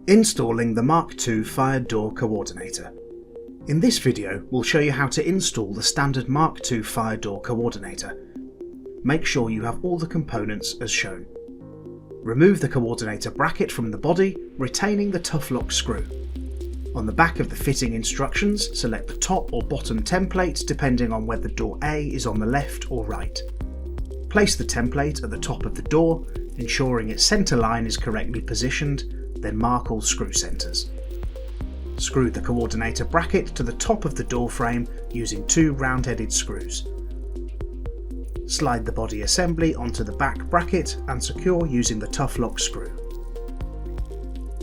Installing the MK2 Fire Door Coordinator. In this video, we'll show you how to install the standard MK2 Fire Door Coordinator. Make sure you have all the components as shown. Remove the coordinator bracket from the body, retaining the tough lock screw. On the back of the fitting instructions, select the top or bottom template depending on whether door A is on the left or right. Place the template at the top of the door, ensuring its centre line is correctly positioned, then mark all screw centres. Screw the coordinator bracket to the top of the door frame using two round-headed screws. Slide the body assembly onto the back bracket and secure using the tough lock screw.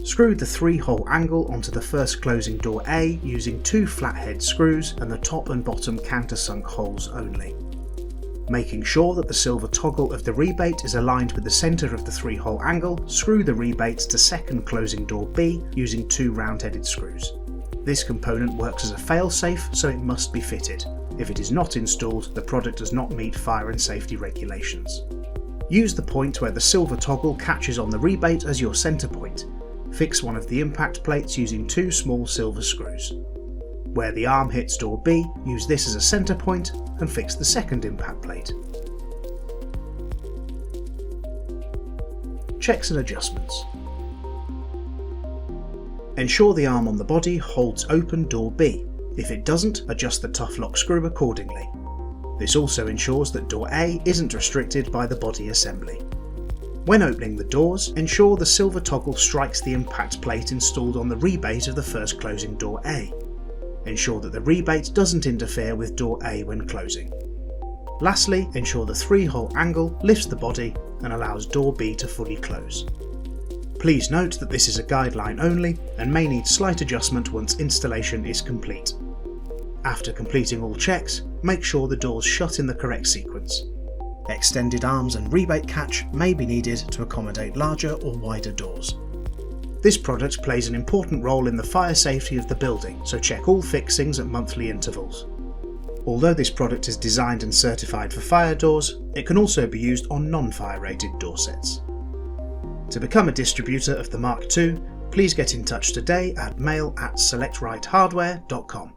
Screw the 3-hole angle onto the first closing door A using two flathead screws and the top and bottom countersunk holes only. Making sure that the silver toggle of the rebate is aligned with the centre of the 3-hole angle, screw the rebates to second closing door B using two round-headed screws. This component works as a fail-safe, so it must be fitted. If it is not installed, the product does not meet fire and safety regulations. Use the point where the silver toggle catches on the rebate as your centre point. Fix one of the impact plates using two small silver screws. Where the arm hits door B, use this as a centre point and fix the second impact plate. Checks and adjustments. Ensure the arm on the body holds open door B. If it doesn't, adjust the tough lock screw accordingly. This also ensures that door A isn't restricted by the body assembly. When opening the doors, ensure the silver toggle strikes the impact plate installed on the rebate of the first closing door A. Ensure that the rebate doesn't interfere with door A when closing. Lastly, ensure the 3-hole angle lifts the body and allows door B to fully close. Please note that this is a guideline only and may need slight adjustment once installation is complete. After completing all checks, make sure the doors shut in the correct sequence. Extended arms and rebate catch may be needed to accommodate larger or wider doors. This product plays an important role in the fire safety of the building, so check all fixings at monthly intervals. Although this product is designed and certified for fire doors, it can also be used on non-fire rated door sets. To become a distributor of the MK2, please get in touch today at mail@selectritehardware.com.